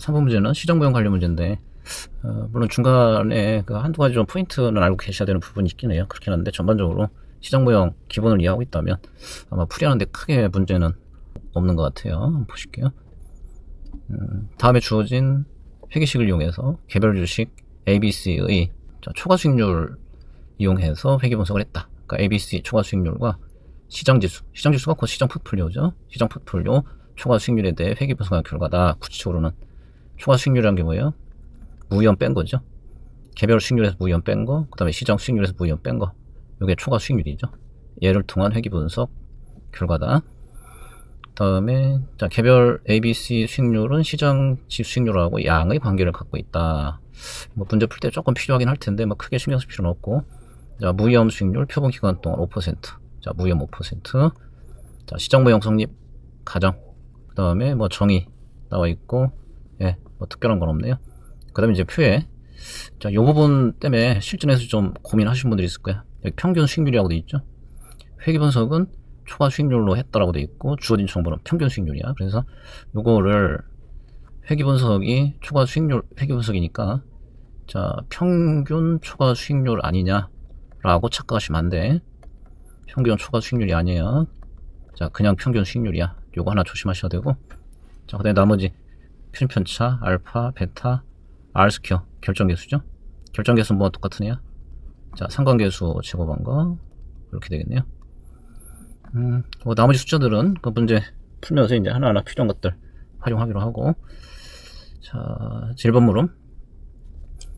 3번 문제는 시정보형 관련 문제인데, 물론 중간에 그 한두 가지 좀 포인트는 알고 계셔야 되는 부분이 있긴 해요. 그렇긴 한데, 전반적으로 시정보형 기본을 이해하고 있다면 아마 풀이하는데 크게 문제는 없는 것 같아요. 한번 보실게요. 다음에 주어진 회계식을 이용해서 개별 주식 ABC의 초과 수익률 이용해서 회계 분석을 했다. 그러니까 ABC 초과 수익률과 시장지수가 곧 시장 포트폴리오죠. 시장 포트폴리오 초과 수익률에 대해 회계 분석한 결과다. 구체적으로는 초과 수익률이라는 게 뭐예요? 무이연 뺀 거죠. 개별 수익률에서 무이연 뺀 거, 그 다음에 시장 수익률에서 무이연 뺀 거. 이게 초과 수익률이죠. 얘를 통한 회계 분석 결과다. 다음에 개별 ABC 수익률은 시장지 수익률하고 양의 관계를 갖고 있다. 뭐 문제 풀 때 조금 필요하긴 할 텐데 뭐 크게 신경 쓸 필요는 없고. 자, 무위험 수익률 표본 기간 동안 5%. 자, 무위험 5%. 자, 시장모형 성립 가정. 그 다음에 뭐 정의 나와 있고, 예, 뭐 특별한 건 없네요. 그 다음에 이제 표에, 자, 요 부분 때문에 실전에서 좀 고민하시는 분들이 있을 거야. 여기 평균 수익률이라고 돼 있죠. 회계 분석은 초과 수익률로 했다라고 돼 있고, 주어진 정보는 평균 수익률이야. 그래서 요거를 회계 분석이 초과 수익률 회계 분석이니까, 자, 평균 초과 수익률 아니냐라고 착각하시면 안 돼. 평균 초과 수익률이 아니에요. 자, 그냥 평균 수익률이야. 요거 하나 조심하셔야 되고. 자, 그 다음에 나머지 표준편차, 알파, 베타, R스퀘어 결정계수죠. 결정계수는 뭐가 똑같으냐? 자, 상관계수 제곱한 거 이렇게 되겠네요. 뭐 나머지 숫자들은 그 문제 풀면서 이제 하나하나 필요한 것들 활용하기로 하고. 자, 1번 물음.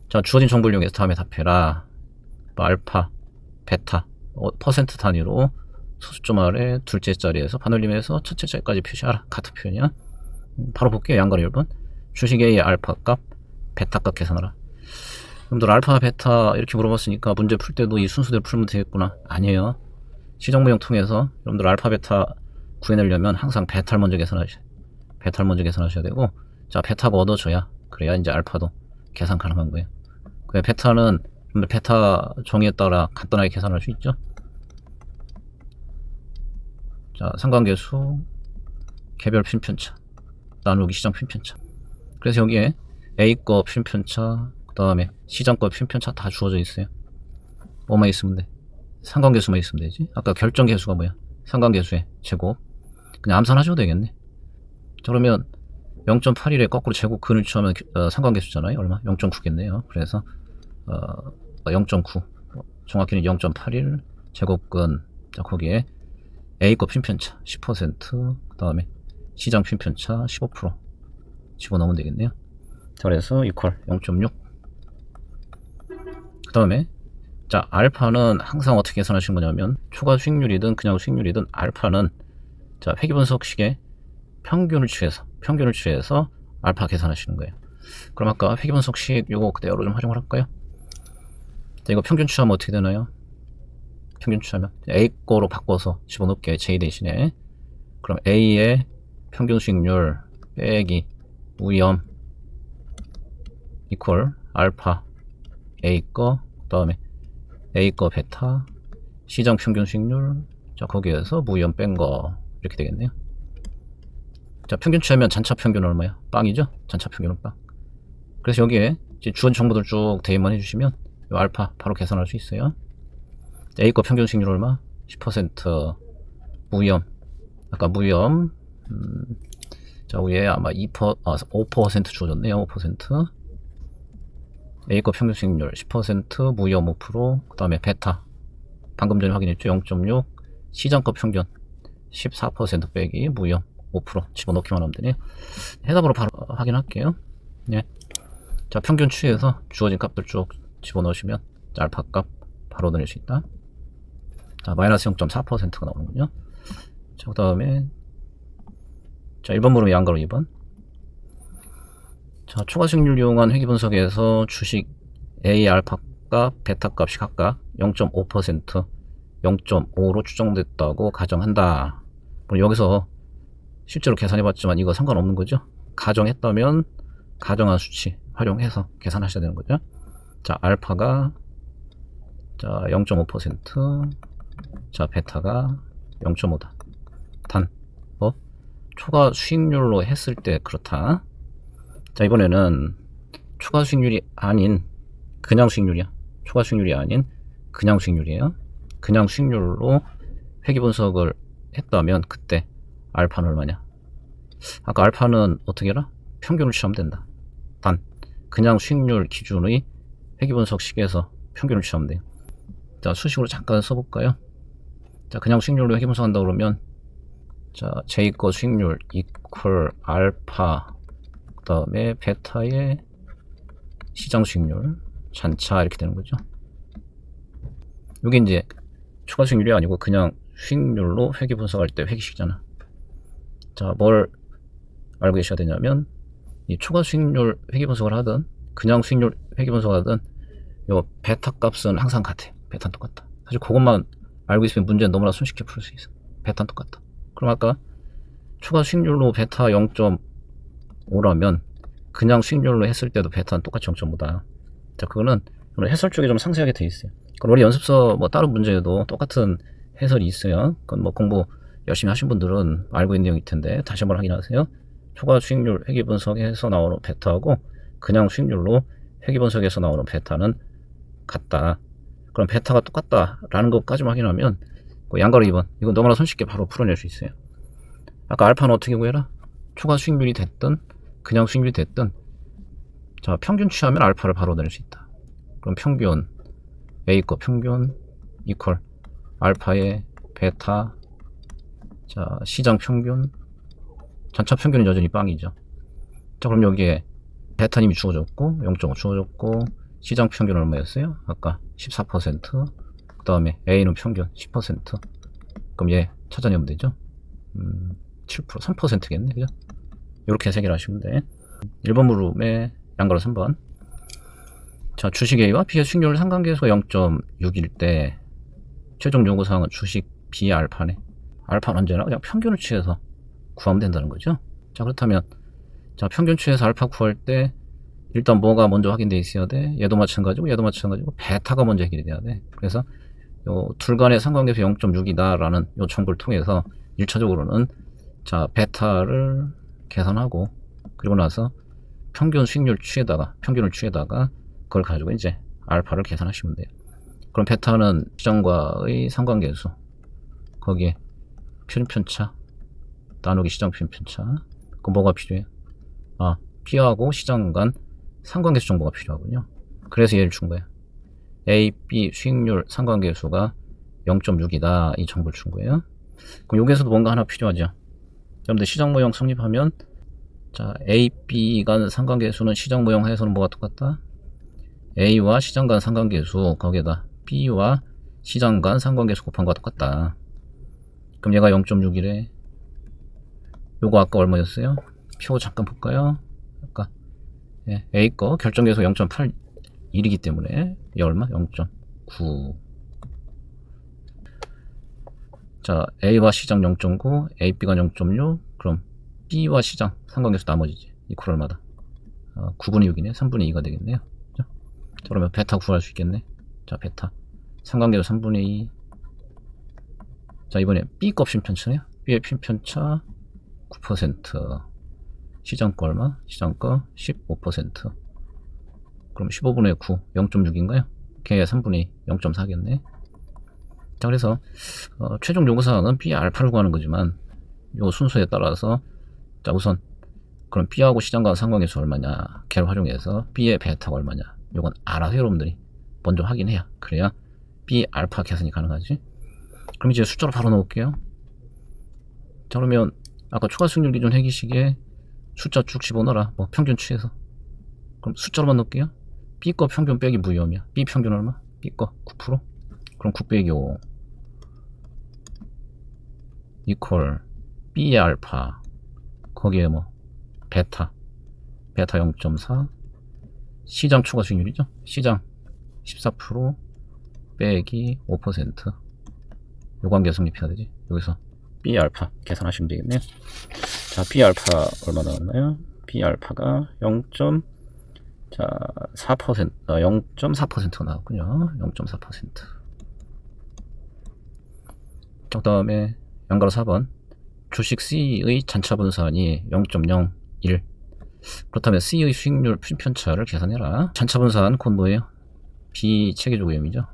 자, 주어진 정보를 이용해서 다음에 답해라. 뭐 알파, 베타, 퍼센트 단위로 소수점 아래 둘째 자리에서 반올림해서 첫째 자리까지 표시하라. 같은 표현이야. 바로 볼게요. 양가로 1번. 주식 A의 알파 값, 베타 값 계산하라. 여러분들 알파, 베타 이렇게 물어봤으니까 문제 풀 때도 이 순서대로 풀면 되겠구나. 아니에요. 시정모형 통해서 여러분들 알파, 베타 구해내려면 항상 베타를 먼저 계산하셔야 되고, 자, 베타가 얻어져야 그래야 이제 알파도 계산 가능한 거예요. 그 베타는 여러분들 베타 정의에 따라 간단하게 계산할 수 있죠. 자, 상관계수, 개별 표준편차, 나누기 시장 표준편차. 그래서 여기에 A 거 표준편차, 그 다음에 시장 거 표준편차 다 주어져 있어요. 뭐만 있으면 돼? 상관계수만 있으면 되지. 아까 결정계수가 뭐야? 상관계수의 제곱. 그냥 암산하셔도 되겠네. 자, 그러면 0.81에 거꾸로 제곱 근을 취하면 상관계수잖아요. 얼마? 0.9겠네요. 그래서 0.9, 정확히는 0.81 제곱근. 자, 거기에 A거 표준편차 10%, 그 다음에 시장 표준편차 15% 집어넣으면 되겠네요. 자, 그래서 이퀄 0.6. 그 다음에 자, 알파는 항상 어떻게 계산하시는 거냐면 초과 수익률이든 그냥 수익률이든 알파는 자, 회계분석식의 평균을 취해서 알파 계산하시는 거예요. 그럼 아까 회계분석식 요거 그대로 좀 활용을 할까요? 자, 이거 평균 취하면 어떻게 되나요? 평균 취하면 A 거로 바꿔서 집어넣을게요. J 대신에. 그럼 A의 평균 수익률 빼기 무위험 이퀄 알파 A 거, 그 다음에 A 거 베타, 시장 평균 수익률, 자, 거기에서 무위험 뺀 거 이렇게 되겠네요. 자, 평균 취하면 잔차 평균은 얼마야? 빵이죠? 잔차 평균은 빵. 그래서 여기에 이제 주어진 정보들 쭉 대입만 해주시면 이 알파 바로 계산할 수 있어요. A 거 평균 수익률 얼마? 10%. 무위험. 아까 무위험. 자, 위에 아마 5% 주어졌네요. 5%. A 거 평균 수익률 10%, 무위험 5%. 그 다음에 베타. 방금 전에 확인했죠. 0.6. 시장 거 평균 14% 빼기 무위험 5% 집어넣기만 하면 되네요. 해답으로 바로 확인할게요. 네. 자, 평균 취해서 주어진 값들 쭉 집어넣으시면 알파 값 바로 넣을 수 있다. 자, 마이너스 0.4%가 나오는군요. 자, 그 다음에 자, 1번 물음의 양가로 2번. 자, 초과 수익률 이용한 회계 분석에서 주식 A 알파 값, 베타 값이 각각 0.5%, 0.5로 추정됐다고 가정한다. 물론 여기서 실제로 계산해봤지만 이거 상관없는 거죠. 가정했다면 가정한 수치 활용해서 계산하셔야 되는 거죠. 자, 알파가 자 0.5%, 자, 베타가 0.5다. 단, 초과 수익률로 했을 때 그렇다. 자, 이번에는 추가 수익률이 아닌 그냥 수익률이야. 추가 수익률이 아닌 그냥 수익률이에요. 그냥 수익률로 회계 분석을 했다면 그때 알파는 얼마냐? 아까 알파는 어떻게 해라? 평균을 취하면 된다. 단 그냥 수익률 기준의 회계 분석식에서 평균을 취하면 돼요. 자, 수식으로 잠깐 써볼까요? 자, 그냥 수익률로 회계 분석한다 그러면, 자, j 거 수익률 이퀄 알파, 그 다음에 베타의 시장 수익률 잔차 이렇게 되는 거죠. 이게 이제 추가 수익률이 아니고 그냥 수익률로 회계 분석할 때 회계식이잖아. 자, 뭘 알고 계셔야 되냐면, 이 추가 수익률 회계 분석을 하든 그냥 수익률 회계 분석을 하든 요 베타 값은 항상 같아. 베타는 똑같다. 사실 그것만 알고 있으면 문제는 너무나 손쉽게 풀 수 있어. 베타는 똑같다. 그럼 아까 추가 수익률로 베타 0.5라면 그냥 수익률로 했을 때도 베타는 똑같이 0.5다. 자, 그거는 해설 쪽에 좀 상세하게 돼 있어요. 그럼 우리 연습서 뭐 다른 문제에도 똑같은 해설이 있어요. 그건 뭐 공부 열심히 하신 분들은 알고 있는 내용일 텐데 다시 한번 확인하세요. 추가 수익률 회계 분석에서 나오는 베타하고 그냥 수익률로 회계 분석에서 나오는 베타는 같다. 그럼 베타가 똑같다라는 것까지만 확인하면 양가로 2번 이거 너무나 손쉽게 바로 풀어낼 수 있어요. 아까 알파는 어떻게 구해라? 추가 수익률이 됐든 그냥 수익률이 됐든 자, 평균 취하면 알파를 바로 낼 수 있다. 그럼 평균 A 거 평균 이퀄 알파의 베타, 자, 시장 평균, 전차 평균은 여전히 빵이죠. 자, 그럼 여기에 베타님이 주어졌고 0.5 주어졌고 시장 평균 얼마였어요? 아까 14%. 그 다음에 A는 평균 10%. 그럼 얘 찾아내면 되죠? 7%, 3%겠네, 그죠? 이렇게 해석을 하시면 돼. 1번 물음에 양가로 3번. 자, 주식 A와 B의 수익률 상관계수가 0.6일 때 최종 요구사항은 주식 B의 알파네. 알파는 언제나 그냥 평균을 취해서 구하면 된다는 거죠. 자, 그렇다면 자, 평균 취해서 알파 구할 때 일단 뭐가 먼저 확인되어 있어야 돼? 얘도 마찬가지고 얘도 마찬가지고 베타가 먼저 해결이 돼야 돼. 그래서 요 둘 간의 상관계수 0.6이다 라는 요 정보를 통해서 1차적으로는 자, 베타를 계산하고 그리고 나서 평균 수익률 취에다가 평균을 취에다가 그걸 가지고 이제 알파를 계산하시면 돼요. 그럼 베타는 시장과의 상관계수 거기에 표준편차 나누기 시장 표준편차 그럼 뭐가 필요해요? 아, B하고 시장 간 상관계수 정보가 필요하군요. 그래서 얘를 준 거예요. A, B 수익률 상관계수가 0.6이다 이 정보를 준 거예요. 그럼 여기에서도 뭔가 하나 필요하죠. 여러분들 시장 모형 성립하면 자, A, B 간 상관계수는 시장 모형 하에서는 뭐가 똑같다? A와 시장 간 상관계수 거기에다 B와 시장 간 상관계수 곱한 거와 똑같다. 그럼 얘가 0.6이래. 요거 아까 얼마였어요? 표 잠깐 볼까요? 아까 예, A 거 결정계수 0.81이기 때문에 얘 얼마? 0.9. 자, A와 시장 0.9, A, B가 0.6. 그럼 B와 시장 상관계수 나머지지. 이퀄 얼마다? 9분의 6이네. 3분의 2가 되겠네요. 자, 그러면 베타 구할 수 있겠네. 자, 베타 상관계수 3분의 2. 자, 이번에 B 값 핀편차네요. B의 핀편차 9%. 시장 거 얼마? 시장 거 15%. 그럼 15분의 9, 0.6인가요? 걔 3분의 2, 0.4겠네. 자, 그래서 최종 요구사항은 B의 알파를 구하는 거지만 요 순서에 따라서 자, 우선 그럼 B하고 시장 간 상관계수 얼마냐 걔를 활용해서 B의 베타가 얼마냐 요건 알아서 여러분들이 먼저 확인해야 그래야 B 알파 계산이 가능하지. 그럼 이제 숫자로 바로 넣을게요. 자, 그러면 아까 추가 수익률 기준 회계식에 숫자 쭉 집어넣어라. 뭐 평균 취해서. 그럼 숫자로만 넣을게요. B 거 평균 빼기 무위험이야. B 평균 얼마? B 거 9%? 그럼 9 빼기 5 이퀄 B의 알파 거기에 뭐 베타 0.4 시장 추가 수익률이죠. 시장 14% 빼기 5% 요 관계 성립해야 되지. 여기서 B 알파 계산하시면 되겠네요. 자, B 알파 얼마 나왔나요? B 알파가 0.4% 0.4%가 나왔군요. 0.4%. 그 다음에 양가로 4번 주식 C의 잔차 분산이 0.01 그렇다면 C의 수익률 편차를 계산해라. 잔차분산 곧 뭐예요? 비체계적 오염이죠.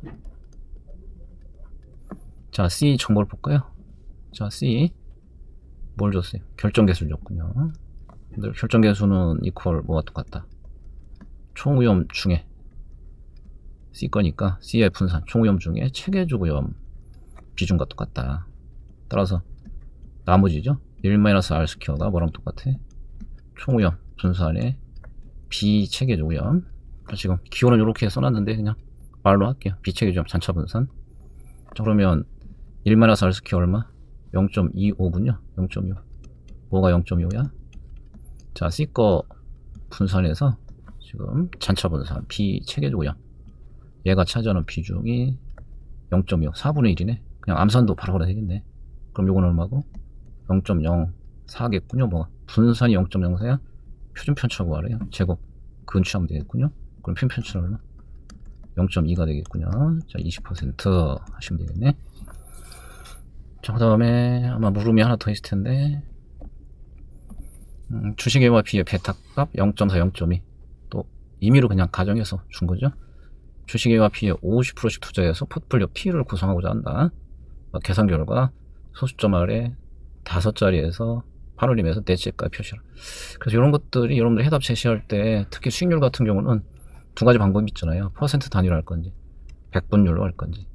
자, C 정보를 볼까요? 자, C 뭘 줬어요? 결정계수를 줬군요. 결정계수는 이퀄 뭐가 똑같다? 총오염 중에 C 거니까 C의 분산 총오염 중에 체계적 오염 비중과 똑같다. 따라서 나머지죠? 1-R 스퀘어가 뭐랑 똑같아? 총오염 분산의 비체계적 오염. 지금 기호는 이렇게 써놨는데 그냥 말로 할게요. 비체계적 오염 잔차 분산. 자, 그러면 1-R 스퀘어 얼마? 0.25군요. 0.25. 뭐가 0.25야? 자, C 거 분산해서 지금 잔차 분산 비체계적 오염. 얘가 차지하는 비중이 0.25. 4분의 1이네. 그냥 암산도 바로 되겠네. 그럼 요건 얼마고? 0.04겠군요. 뭐가? 분산이 0.04야? 표준 편차 구하래요. 제곱 근취하면 되겠군요. 그럼 표준 편차는 얼마? 0.2가 되겠군요. 자, 20% 하시면 되겠네. 자, 그 다음에 아마 물음이 하나 더 있을 텐데, 주식의 비의 베타값 0.4, 0.2. 또 임의로 그냥 가정해서 준 거죠. 주식의 비의 50%씩 투자해서 포트폴리오 P를 구성하고자 한다. 계산 결과 소수점 아래 5자리에서 판올림에서 넷째까지 표시하라. 그래서 이런 것들이 여러분들 해답 제시할 때 특히 수익률 같은 경우는 두 가지 방법이 있잖아요. 퍼센트 단위로 할 건지 100분율로 할 건지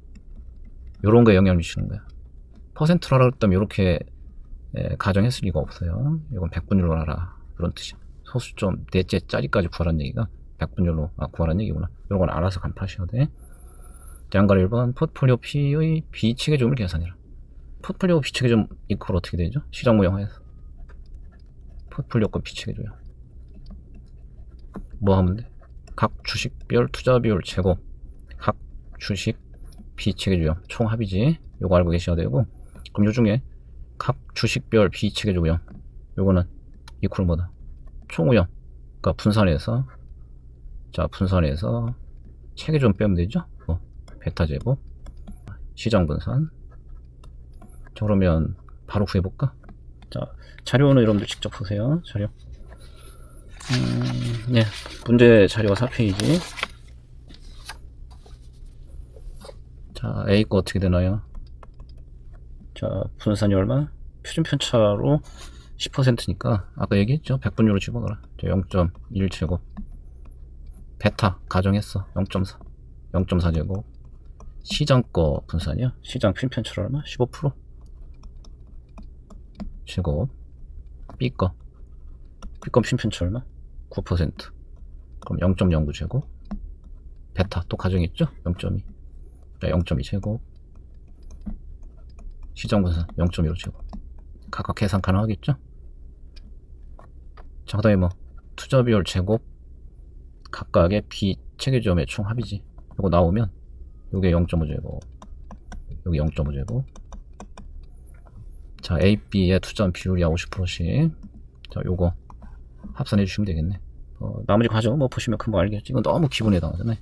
이런 거에 영향을 미치는 거야. 퍼센트로 하라 그랬다면 이렇게 가정했을 리가 없어요. 이건 100분율로 하라 그런 뜻이야. 소수점 넷째 짜리까지 구하라는 얘기가 100분율로 구하라는 얘기구나. 이런 건 알아서 간파하셔야 돼. 양가 1번 포트폴리오 P의 비체계점을 계산해라. 포트폴리오 비체계점 이퀄 어떻게 되죠? 시장 모형화해서 포트폴리오과 비체계점이야. 뭐 하면 돼? 각 주식별 투자 비율 제곱 각 주식 비체계점 총 합이지. 요거 알고 계셔야 되고, 그럼 요 중에 각 주식별 비체계적 오염 요거는 이퀄 뭐다? 총오염. 그러니까 분산해서, 자 분산해서 체계점 빼면 되죠. 베타 제곱 시장 분산. 자, 그러면 바로 구해볼까? 자, 자료는 여러분들 직접 보세요. 자료. 네, 문제 자료가 4페이지. 자, A 거 어떻게 되나요? 자, 분산이 얼마? 표준 편차로 10%니까 아까 얘기했죠. 100분율로 집어넣어라. 0.1제곱 베타 가정했어. 0.4 0.4제곱 시장 거 분산이야. 시장 표준 편차로 얼마? 15% 제곱 B 거 표준 편차 얼마? 9%. 그럼 0.09 제곱 베타 또 가정했죠. 0.2 0.2 제곱 시장 분산 0.15 제곱 각각 계산 가능하겠죠. 자, 그 다음에 뭐 투자 비율 제곱 각각의 비체계점의 총 합이지. 이거 나오면 요게 0.5 제곱 여기 0.5 제곱. 자, A, B의 투자 비율이 50%씩. 자, 요거 합산해 주시면 되겠네. 나머지 과정 뭐 보시면 금방 알겠지. 이건 너무 기본에 해당하잖아요.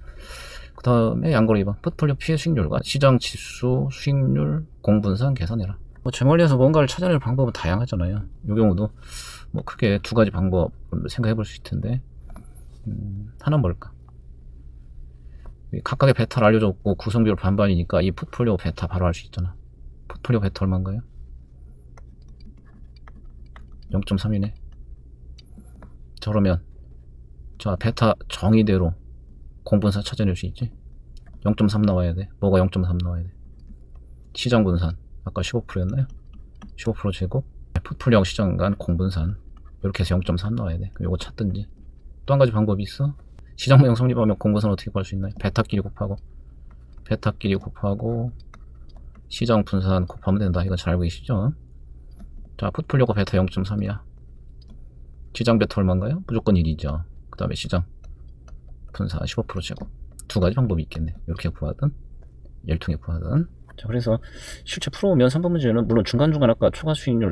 그 다음에 양거래 2번 포트폴리오 피해 수익률과 시장 지수 수익률 공분산 계산해라. 뭐 제 멀리에서 뭔가를 찾아낼 방법은 다양하잖아요. 이 경우도 뭐 크게 두 가지 방법 생각해 볼 수 있을 텐데, 하나는 뭘까? 각각의 베타를 알려줬고 구성비율 반반이니까 이 포트폴리오 베타 바로 알 수 있잖아. 포트폴리오 베타 얼마인가요? 0.3이네. 자, 그러면 자 베타 정의대로 공분산 찾아낼 수 있지. 0.3 나와야 돼. 뭐가 0.3 나와야 돼? 시장 분산 아까 15%였나요? 15% 제곱 포트폴리오 시장 간 공분산 이렇게 해서 0.3 나와야 돼. 그럼 요거 찾든지. 또 한 가지 방법이 있어. 시장 모형 성립하면 공분산 어떻게 구할 수 있나요? 베타끼리 곱하고 시장 분산 곱하면 된다. 이건 잘 알고 계시죠? 자, 포트폴리오가 베타 0.3이야. 시장 베타 얼마인가요? 무조건 1이죠. 그 다음에 시장 분산 15% 제곱. 두 가지 방법이 있겠네. 이렇게 구하든 열통에 구하든. 자, 그래서 실제 풀어오면 3번 문제는 물론 중간중간 아까 초과 수익률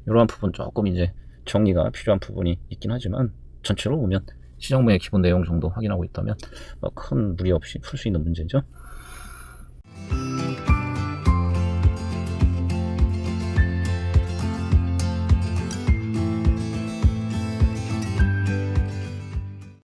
이러한 부분 조금 이제 정리가 필요한 부분이 있긴 하지만 전체로 보면 시장 모의 기본 내용 정도 확인하고 있다면 큰 무리 없이 풀 수 있는 문제죠.